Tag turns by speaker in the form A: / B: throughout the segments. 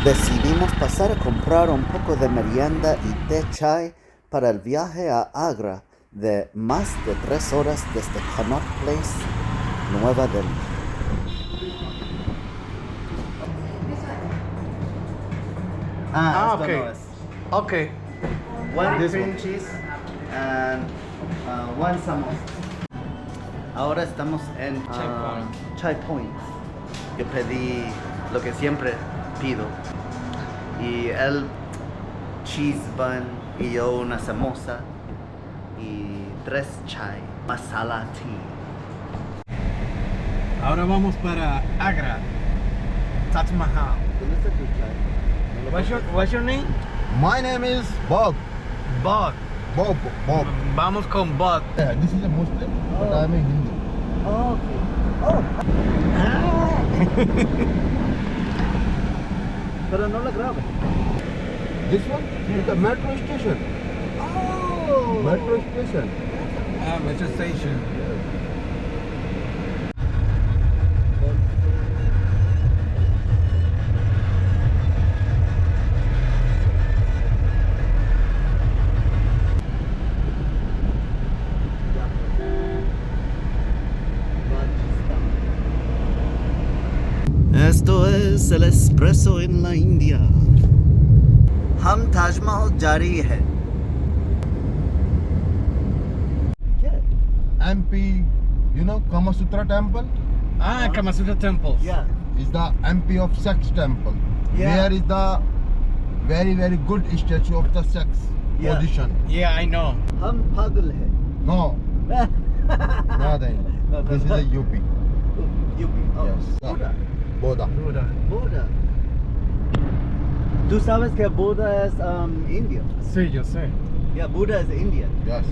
A: Decidimos pasar a comprar un poco de merienda y té chai para el viaje a Agra de más de 3 horas desde Connaught Place, Nueva Delhi. Esto
B: okay.
A: no es.
B: Okay.
A: One
B: This
A: cream
B: one.
A: cheese and one samosa. Ahora estamos en
B: Chai Point.
A: Chai Point. Yo pedí lo que siempre pido. Y el cheese bun y yo una samosa y 3 chai masala tea.
B: Ahora vamos para Agra, Taj Mahal.
A: ¿Dónde está tu chai?
B: What's your name?
C: My name is Bob.
B: Bob.
C: Bob. Bob.
B: Vamos con Bob.
C: Yeah, this is a Muslim, but I'm a Hindu.
A: Oh, okay. Pero no la grabe.
C: This one is the metro station.
A: Oh.
C: Metro station.
B: Metro Station.
A: Esto es el expreso en la India. हम ताजमहल जारी है.
C: MP, you know Kama Sutra temple?
B: Kama Sutra Temple.
A: Yeah.
C: Is the MP of sex temple.
A: Yeah.
C: Where is the very very good statue of the sex
A: Yeah.
C: position?
B: Yeah, I know.
A: हम पागल है.
C: No, nothing.
A: No,
C: This is a UP.
A: UP. Oh.
C: Yes.
A: Buddha.
C: Boda.
A: Buddha. Tú sabes que Buddha es indio.
B: Sí, yo sé.
A: Yeah, Buddha is Indian.
C: Yes.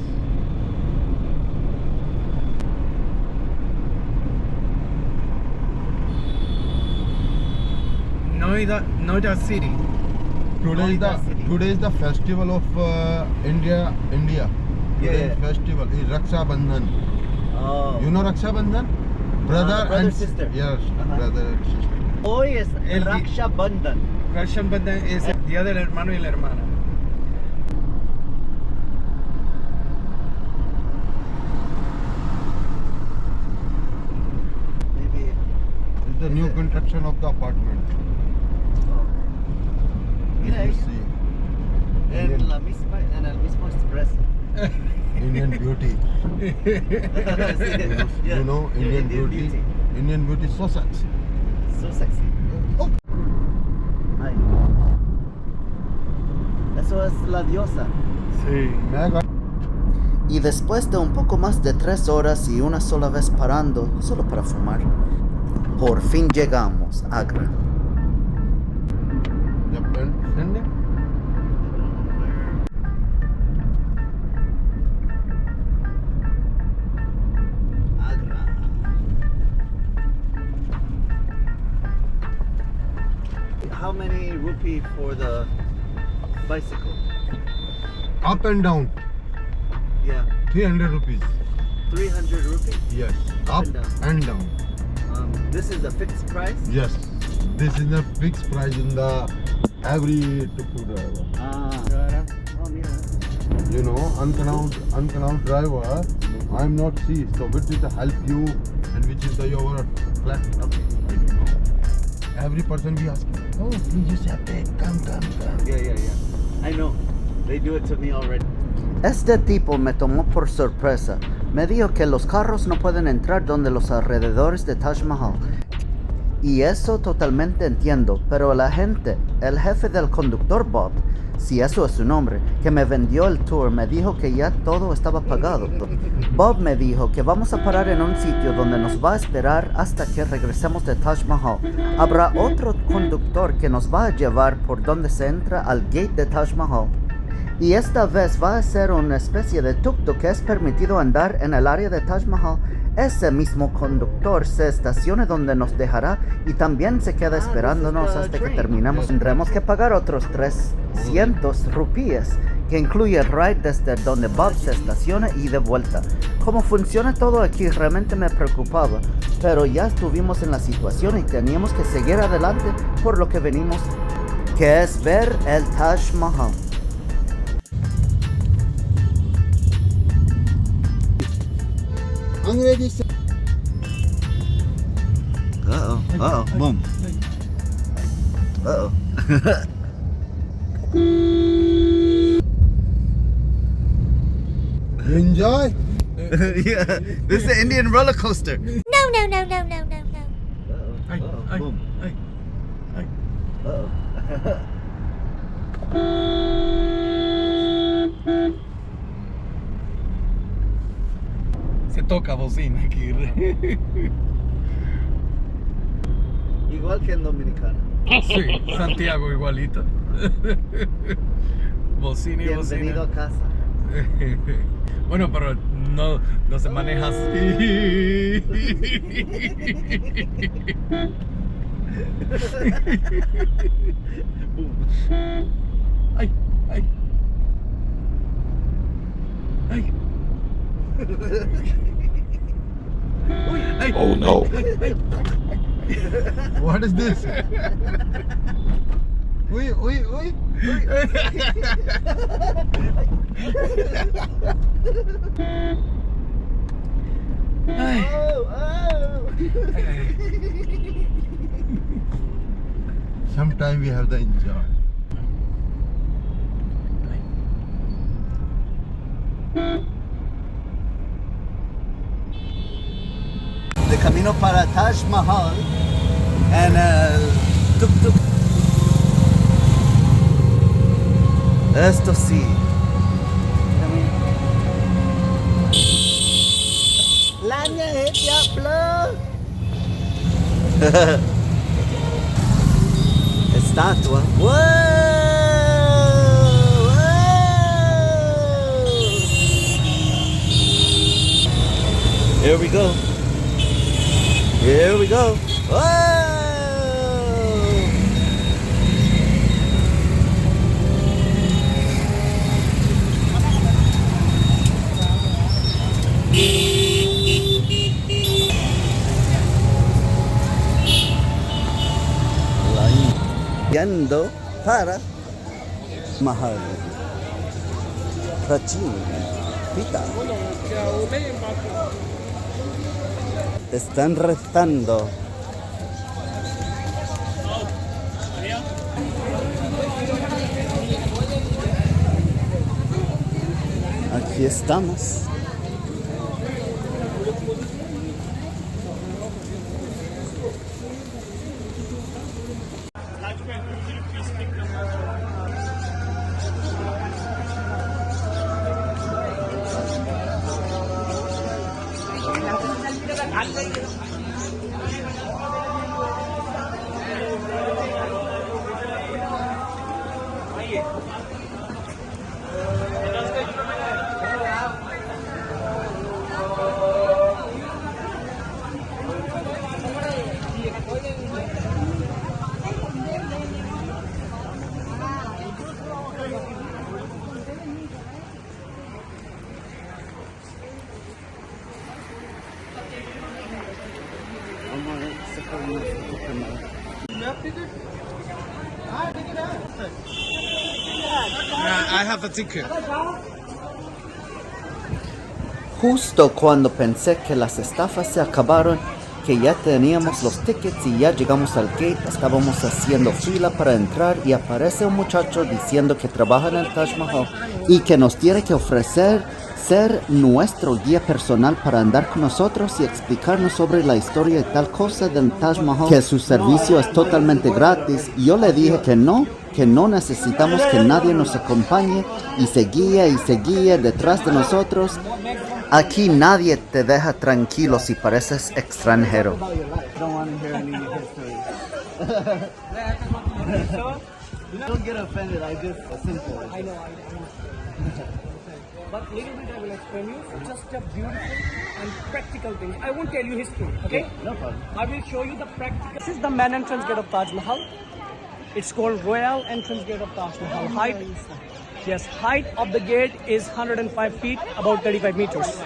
B: Noida City.
C: Today is the festival of India.
A: Yeah,
C: Today's
A: yeah.
C: festival is Raksha Bandhan.
A: Oh.
C: You know Raksha Bandhan? Brother
A: brother,
C: and
A: sister.
C: Yes,
A: Uh-huh.
C: brother and sister.
A: Hoy es
B: El di-
A: Raksha Bandhan.
B: Raksha Bandhan es el día del hermano y la hermana.
A: Maybe.
C: This is the
A: Is
C: new
A: it?
C: construction of the apartment.
A: Oh. Mira
C: You
A: ella.
C: see,
A: En
C: Indian,
A: el mismo expreso.
C: Indian beauty. You know
A: Yeah,
C: Indian beauty. Indian beauty is so sexy.
A: So sexy.
C: Oh.
A: Ay. Eso es la diosa.
B: Sí.
C: Mega.
A: Y después de un poco más de 3 horas y una sola vez parando, solo para fumar, por fin llegamos a Agra.
C: Send
A: Agra. How many rupee for the bicycle?
C: Up and down.
A: Yeah,
C: 300 rupees.
A: 300 rupee.
C: Yes.
A: Up
C: Up
A: and down.
C: and down.
A: This is a fixed price.
C: Yes. This is the fixed price in the every tuk-tuk driver.
A: Oh, mira.
C: You know, unknown driver, I'm not see. So which is the help you and which is the your flat.
A: Okay.
C: I don't know. Every person be asking, oh please you say come.
A: Yeah. I know. They do it to me already. Este tipo me tomó por sorpresa. Me dijo que los carros no pueden entrar donde los alrededores de Taj Mahal. Y eso totalmente entiendo, pero el jefe del conductor Bob, si eso es su nombre, que me vendió el tour, me dijo que ya todo estaba pagado. Bob me dijo que vamos a parar en un sitio donde nos va a esperar hasta que regresemos de Taj Mahal. Habrá otro conductor que nos va a llevar por donde se entra al gate de Taj Mahal. Y esta vez va a ser una especie de tuk-tuk que es permitido andar en el área de Taj Mahal. Ese mismo conductor se estaciona donde nos dejará y también se queda esperándonos hasta que terminemos. Tendremos que pagar otros 300 rupias, que incluye el ride desde donde Bob se estaciona y de vuelta. Cómo funciona todo aquí realmente me preocupaba, pero ya estuvimos en la situación y teníamos que seguir adelante, por lo que venimos que es ver el Taj Mahal. Uh-oh, boom. Uh-oh.
C: You enjoy?
A: Yeah, this is the Indian roller coaster.
D: No.
B: Ay, ay,
A: Boom.
B: ay, ay.
A: Uh-oh.
B: Se toca bocina aquí.
A: Igual que en Dominicana.
B: Sí, Santiago igualito. Bocina y
A: Bienvenido
B: bocina.
A: a casa.
B: Bueno, pero no se maneja así. Ay, ay. Ay. Ay.
E: Oh no.
C: What is this? Uy.
B: Ay.
C: Sometime we have the enjoy.
A: De camino para Taj Mahal en el tuk-tuk. Esto sí. La diablo. Estatua. ¡Wow! Here we go. Here we go. Whoa! Yendo para Mahal. Prachina. Pita. Están rezando. Aquí estamos.
B: I have a ticket.
A: Justo cuando pensé que las estafas se acabaron, que ya teníamos los tickets y ya llegamos al gate, estábamos haciendo fila para entrar y aparece un muchacho diciendo que trabaja en el Taj Mahal y que nos tiene que ofrecer ser nuestro guía personal para andar con nosotros y explicarnos sobre la historia y tal cosa del Taj Mahal, que su servicio es totalmente gratis. Y yo le dije que no necesitamos que nadie nos acompañe, y seguía detrás de nosotros. Aquí nadie te deja tranquilo si pareces extranjero. Don't get offended, I just simple.
F: I know. But little bit I will explain you. Just a beautiful and practical thing. I won't tell you history, okay?
A: No problem.
F: I will show you the practical. This is the main entrance gate of Taj Mahal. It's called Royal Entrance Gate of Taj Mahal. Height of the gate is 105 feet, about 35 meters.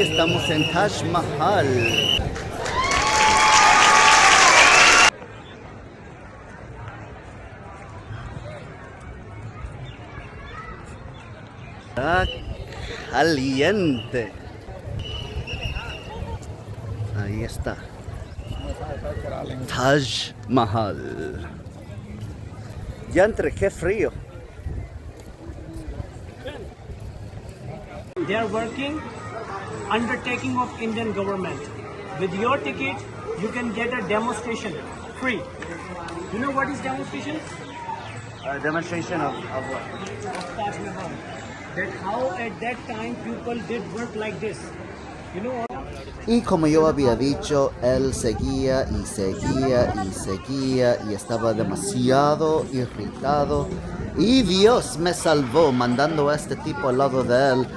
A: estamos en Taj Mahal. Está caliente. Ahí está. Taj Mahal. Ya entre, qué frío.
F: They are working undertaking of Indian government. With your ticket, you can get a demonstration free. You know what is demonstration?
A: A demonstration of what?
F: Of Taj Mahal. That how at that time people did work like this. You know.
A: Y como yo había dicho, él seguía y seguía y seguía y estaba demasiado irritado. Y Dios me salvó mandando a este tipo al lado de él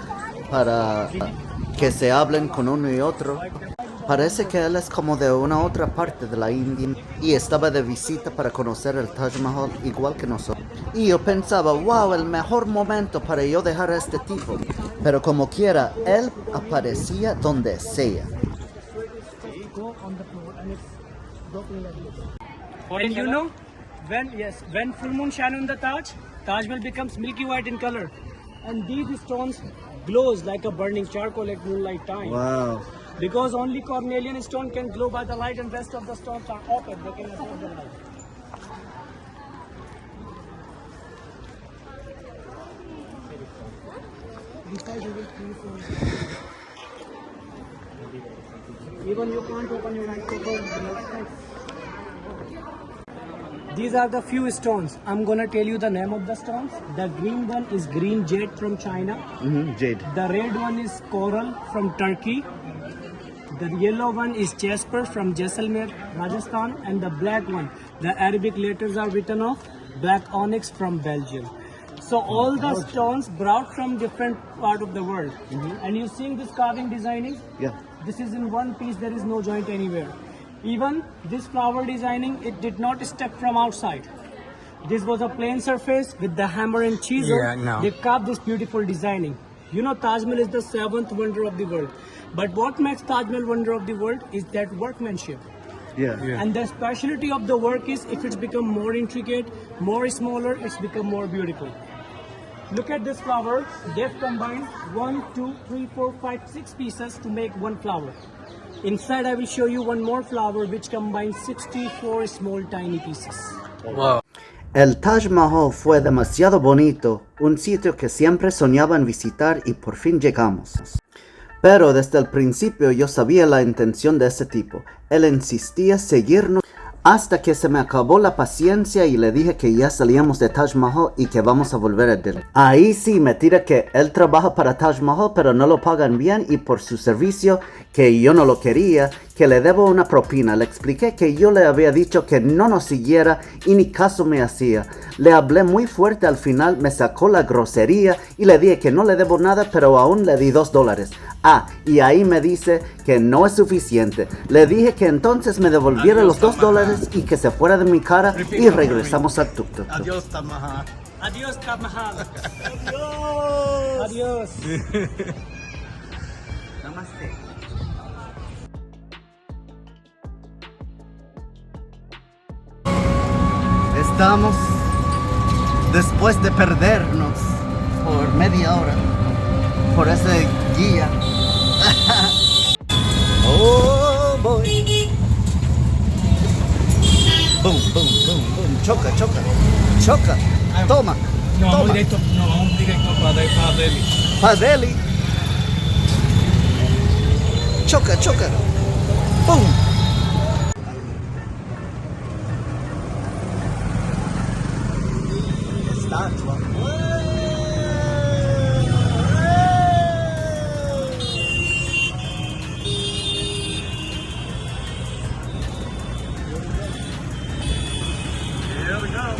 A: para que se hablen con uno y otro. Parece que él es como de una otra parte de la India y estaba de visita para conocer el Taj Mahal igual que nosotros. Y yo pensaba, wow, el mejor momento para yo dejar a este tipo. Pero como quiera, él aparecía donde sea.
F: And you know, when full moon shine on the Taj Mahal becomes milky white in color, and these stones glows like a burning charcoal at moonlight time.
A: Wow.
F: Because only cornelian stone can glow by the light, and rest of the stones are open; they can absorb the light. Even you can't open your eyes. These are the few stones. I'm gonna tell you the name of the stones. The green one is green jade from China.
A: Jade.
F: The red one is coral from Turkey. The yellow one is jasper from Jaisalmer, Rajasthan. And the black one, the Arabic letters are written off, black onyx from Belgium. So all the stones brought from different part of the world. And you seeing this carving designing?
A: Yeah.
F: This is in one piece, there is no joint anywhere. Even this flower designing, it did not stick from outside. This was a plain surface with the hammer and chisel.
B: Yeah, no.
F: They carved this beautiful designing. You know, Taj Mahal is the 7th wonder of the world. But what makes Taj Mahal wonder of the world is that workmanship.
A: Yeah.
F: And the specialty of the work is if it's become more intricate, more smaller, it's become more beautiful. Look at this flower. They've combined 1, 2, 3, 4, 5, 6 pieces to make one flower. Inside I will show you one more flower which combines 64 small tiny pieces.
B: Wow.
A: El Taj Mahal fue demasiado bonito, un sitio que siempre soñaba en visitar y por fin llegamos. Pero desde el principio yo sabía la intención de ese tipo. Él insistía seguirnos hasta que se me acabó la paciencia y le dije que ya salíamos de Taj Mahal y que vamos a volver a Delhi. Ahí sí me tira que él trabaja para Taj Mahal pero no lo pagan bien y por su servicio, que yo no lo quería, que le debo una propina. Le expliqué que yo le había dicho que no nos siguiera y ni caso me hacía. Le hablé muy fuerte al final, me sacó la grosería y le dije que no le debo nada pero aún le di $2. Ah, y ahí me dice que no es suficiente. Le dije que entonces me devolviera los $2 y que se fuera de mi cara y regresamos al tuk-tuk.
B: Adiós, Taj Mahal.
F: Adios, Taj Mahal. Adios.
A: Namaste. Estamos después de perdernos por media hora por ese guía. Oh boy. Boom, boom, boom, boom. Choca, choca. Choca. Toma.
B: No,
A: toma.
B: vamos directo para Delhi.
A: Pa' Delhi. Choca, choca. Boom. Estatua. Here we go.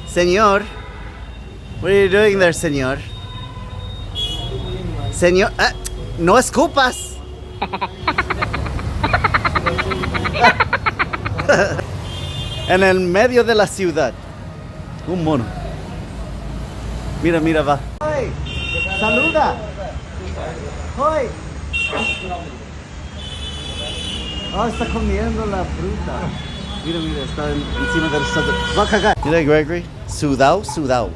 A: Señor, what are you doing there, señor? Señor, no escupas. En el medio de la ciudad. Un mono. Mira, mira, va. ¡Hoy! ¡Saluda! ¡Hoy! Oh, está comiendo la fruta. Mira, mira, está encima del... Va a cagar. Mira, Gregory. Sudao, sudao.